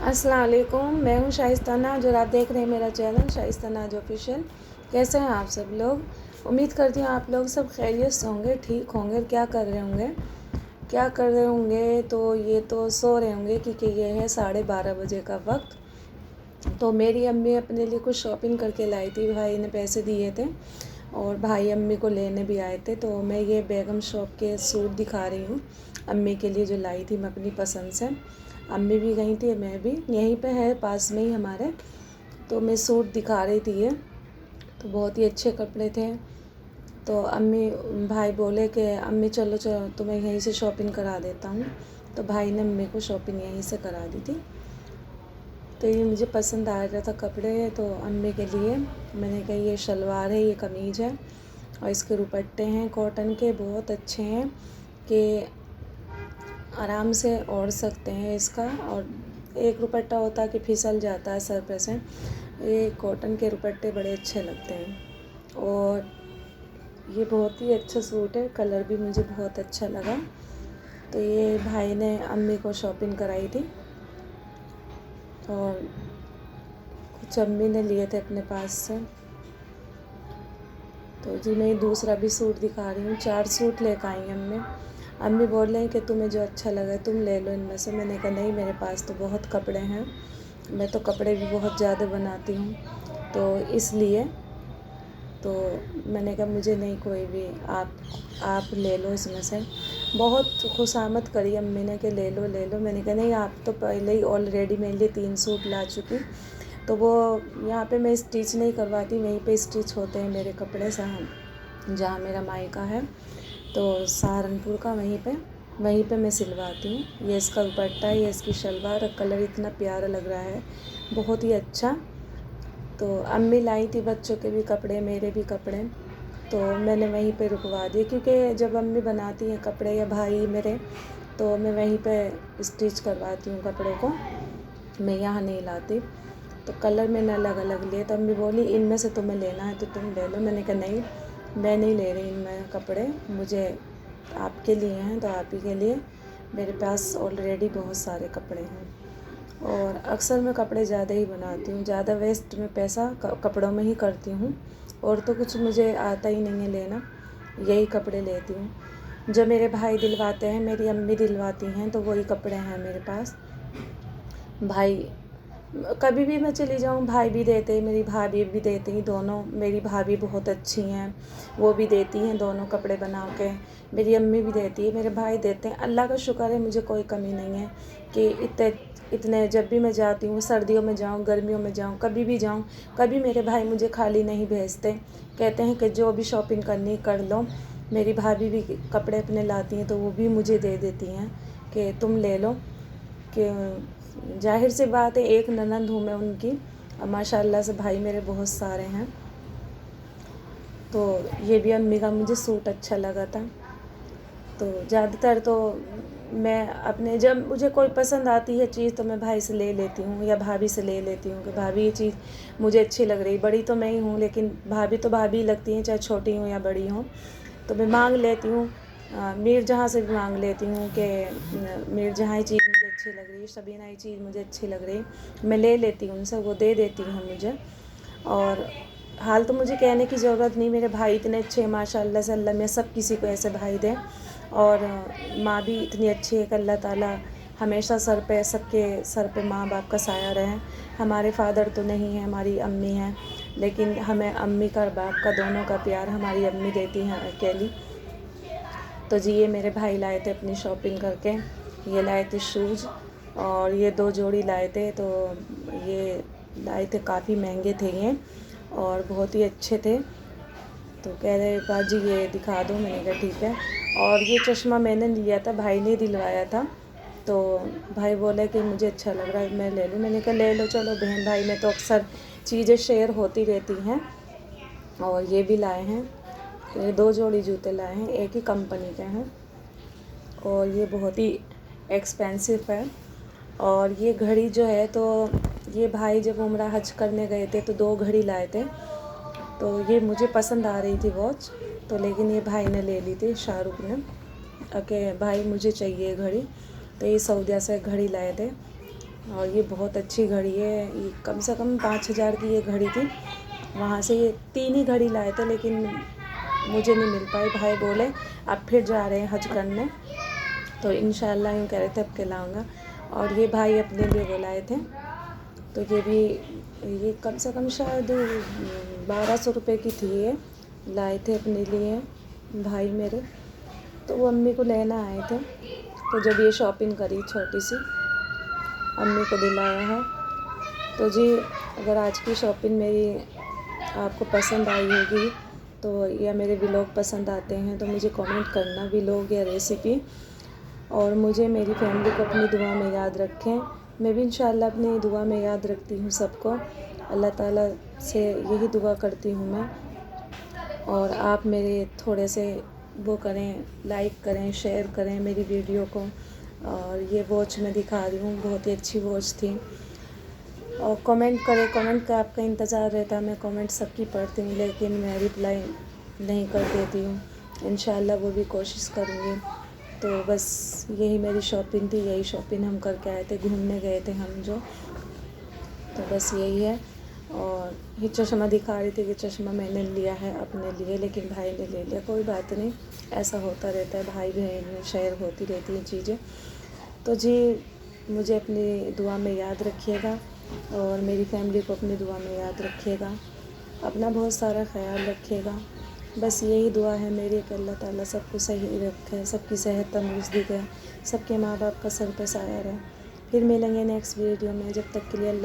अस्सलाम वालेकुम, मैं हूँ शाइस्ता नाज और आप देख रहे हैं मेरा चैनल शाइस्ता नाज ऑफिशियल। कैसे हैं आप सब लोग? उम्मीद करती हूँ आप लोग सब खैरियत से होंगे, ठीक होंगे। क्या कर रहे होंगे? तो ये तो सो रहे होंगे क्योंकि ये है 12:30 बजे का वक्त। तो मेरी अम्मी अपने लिए कुछ शॉपिंग करके लाई थी, भाई ने पैसे दिए थे और भाई अम्मी को लेने भी आए थे। तो मैं ये बेगम शॉप के सूट दिखा रही हूँ अम्मी के लिए, जो लाई थी मैं अपनी पसंद से। अम्मी भी गई थी, मैं भी, यहीं पे है पास में ही हमारे। तो मैं सूट दिखा रही थी ये, तो बहुत ही अच्छे कपड़े थे। तो अम्मी भाई बोले कि अम्मी चलो चलो तुम्हें यहीं से शॉपिंग करा देता हूँ। तो भाई ने अम्मी को शॉपिंग यहीं से करा दी थी। तो ये मुझे पसंद आ रहा था कपड़े, तो अम्मी के लिए मैंने कहा ये शलवार है, ये कमीज़ है और इसके दुपट्टे हैं कॉटन के, बहुत अच्छे हैं कि आराम से ओढ़ सकते हैं इसका। और एक दुपट्टा होता है कि फिसल जाता है सर पे से, ये कॉटन के दुपट्टे बड़े अच्छे लगते हैं। और ये बहुत ही अच्छा सूट है, कलर भी मुझे बहुत अच्छा लगा। तो ये भाई ने अम्मी को शॉपिंग कराई थी और कुछ अम्मी ने लिए थे अपने पास से। तो जी मैं दूसरा भी सूट दिखा रही हूँ, 4 सूट लेकर आई अम्मी। अम्मी बोल रहे हैं कि तुम्हें जो अच्छा लगे तुम ले लो इनमें से। मैंने कहा नहीं, मेरे पास तो बहुत कपड़े हैं, मैं तो कपड़े भी बहुत ज़्यादा बनाती हूँ, तो इसलिए तो मैंने कहा मुझे नहीं, कोई भी आप ले लो इसमें से। बहुत खुशामद करी अम्मी ने कि ले लो ले लो। मैंने कहा नहीं, आप तो पहले ही ऑलरेडी मेरे लिए 3 सूट ला चुकी, तो वो यहाँ पे मैं स्टिच नहीं करवाती, वहीं पे स्टिच होते हैं मेरे कपड़े जहाँ मेरा मायका है, तो सहारनपुर का, वहीं पे मैं सिलवाती हूँ। ये इसका दुपट्टा है, ये इसकी शलवार, और कलर इतना प्यारा लग रहा है, बहुत ही अच्छा। तो अम्मी लाई थी बच्चों के भी कपड़े, मेरे भी कपड़े, तो मैंने वहीं पे रुकवा दिए क्योंकि जब अम्मी बनाती हैं कपड़े या भाई मेरे, तो मैं वहीं पे स्टिच करवाती हूँ कपड़ों को, मैं यहाँ नहीं लाती। तो कलर मैंने अलग अलग लिए, तो अम्मी बोली इनमें से तुम्हें लेना है तो तुम ले लो। मैंने कहा नहीं, मैं नहीं ले रही इनमें कपड़े, मुझे आपके लिए हैं तो आप ही के लिए, मेरे पास ऑलरेडी बहुत सारे कपड़े हैं। और अक्सर मैं कपड़े ज़्यादा ही बनाती हूँ, ज़्यादा वेस्ट में पैसा कपड़ों में ही करती हूँ, और तो कुछ मुझे आता ही नहीं है लेना, यही कपड़े लेती हूँ। जो मेरे भाई दिलवाते हैं, मेरी अम्मी दिलवाती हैं, तो वही कपड़े हैं मेरे पास। भाई कभी भी मैं चली जाऊँ भाई भी देते, मेरी भाभी भी देती, दोनों, मेरी भाभी बहुत अच्छी हैं, वो भी देती हैं दोनों कपड़े बना के। मेरी अम्मी भी देती है, मेरे भाई देते हैं। अल्लाह का शुक्र है, मुझे कोई कमी नहीं है कि इतने जब भी मैं जाती हूँ, सर्दियों में जाऊँ, गर्मियों में जाऊँ, कभी भी जाऊँ, कभी मेरे भाई मुझे खाली नहीं भेजते। कहते हैं कि जो भी शॉपिंग करनी कर लो। मेरी भाभी भी कपड़े अपने लाती हैं तो वो भी मुझे दे देती हैं कि तुम ले लो। कि जाहिर सी बात है, एक ननंद हूँ मैं उनकी, और माशाल्लाह से भाई मेरे बहुत सारे हैं। तो ये भी अम्मी का मुझे सूट अच्छा लगा था। तो ज़्यादातर तो मैं अपने, जब मुझे कोई पसंद आती है चीज़ तो मैं भाई से ले लेती हूँ या भाभी से ले लेती हूँ कि भाभी ये चीज़ मुझे अच्छी लग रही। बड़ी तो मैं ही हूँ, लेकिन भाभी तो भाभी लगती हैं, चाहे छोटी हूँ या बड़ी हूँ। तो मैं मांग लेती हूँ, मीर जहाँ से भी मांग लेती हूँ कि मीर जहाँ ये चीज़ मुझे अच्छी लग रही है, शबीना ये चीज़ मुझे अच्छी लग रही, मैं ले लेती हूँ उनसे, वो दे देती हैं मुझे। और हाल तो मुझे कहने की ज़रूरत नहीं, मेरे भाई इतने अच्छे हैं माशाल्लाह से, अल्लाह में सब किसी को ऐसे भाई दें। और माँ भी इतनी अच्छी है कि अल्लाह ताला हमेशा सबके सर पे माँ बाप का साया रहे। हमारे फादर तो नहीं है, हमारी अम्मी हैं, लेकिन हमें अम्मी का बाप का दोनों का प्यार हमारी अम्मी देती हैं अकेली। तो जी ये मेरे भाई लाए थे अपनी शॉपिंग करके, ये लाए थे शूज़, और ये 2 जोड़ी लाए थे। तो ये लाए थे, काफ़ी महंगे थे ये और बहुत ही अच्छे थे। तो कह रहे बाजी ये दिखा दो, मैंने कहा ठीक है। और ये चश्मा मैंने लिया था, भाई ने दिलवाया था, तो भाई बोला कि मुझे अच्छा लग रहा है, मैं ले लूँ। मैंने कहा ले लो, चलो बहन भाई में तो अक्सर चीज़ें शेयर होती रहती हैं। और ये भी लाए हैं, ये 2 जोड़ी जूते लाए हैं, एक ही कंपनी के हैं, और ये बहुत ही एक्सपेंसिव है। और ये घड़ी जो है, तो ये भाई जब उम्रा हज करने गए थे तो 2 घड़ी लाए थे। तो ये मुझे पसंद आ रही थी वॉच, तो लेकिन ये भाई ने ले ली थी, शाहरुख ने, कि भाई मुझे चाहिए घड़ी। तो ये सऊदीया से घड़ी लाए थे, اور یہ بہت اچھی گھڑی ہے، یہ کم سے کم 5,000 کی یہ گھڑی تھی۔ وہاں سے یہ 3 ہی گھڑی لائے تھے لیکن مجھے نہیں مل پائی۔ بھائی بولے اب پھر جا رہے ہیں حج کرنے، تو انشاءاللہ یوں کہہ رہے تھے اب کے لاؤں گا۔ اور یہ بھائی اپنے لیے وہ لائے تھے، تو یہ بھی یہ کم سے کم شاید 1,200 روپے کی تھی، یہ لائے تھے اپنے لیے بھائی میرے، تو وہ امی کو لینا آئے تھے، تو جب یہ شاپنگ کری چھوٹی سی امی کو دلایا ہے۔ تو جی اگر آج کی شاپنگ میری آپ کو پسند آئی ہوگی تو یا میرے ولاگ پسند آتے ہیں تو مجھے کامنٹ کرنا، ولاگ یا ریسیپی، اور مجھے میری فیملی کو اپنی دعا میں یاد رکھیں۔ میں بھی انشاءاللہ اپنی دعا میں یاد رکھتی ہوں سب کو، اللہ تعالیٰ سے یہی دعا کرتی ہوں میں۔ اور آپ میرے تھوڑے سے وہ کریں، لائک کریں، شیئر کریں میری ویڈیو کو۔ اور یہ واچ میں دکھا رہی ہوں، بہت ہی اچھی واچ تھی۔ اور کامنٹ کریں، کامنٹ کا آپ کا انتظار رہتا ہے، میں کامنٹ سب کی پڑھتی ہوں لیکن میں رپلائی نہیں کر دیتی ہوں، انشاءاللہ وہ بھی کوشش کروں گی۔ تو بس یہی میری شاپنگ تھی، یہی شاپنگ ہم کر کے آئے تھے، گھومنے گئے تھے ہم جو، تو بس یہی ہے۔ اور یہ چشمہ دکھا رہی تھی کہ چشمہ میں نے لیا ہے اپنے لیے لیکن بھائی نے لے لیا، کوئی بات نہیں، ایسا ہوتا رہتا ہے، بھائی بہن میں شیئر ہوتی رہتی ہیں چیزیں۔ تو جی مجھے اپنی دعا میں یاد رکھیے گا اور میری فیملی کو اپنی دعا میں یاد رکھیے گا، اپنا بہت سارا خیال رکھیے گا۔ بس یہی دعا ہے میری کہ اللہ تعالیٰ سب کو صحیح رکھے، سب کی صحت تندرستی دے، سب کے ماں باپ کا سر پہ سایہ رہے۔ پھر ملیں گے نیکسٹ ویڈیو میں، جب تک کے لیے اللہ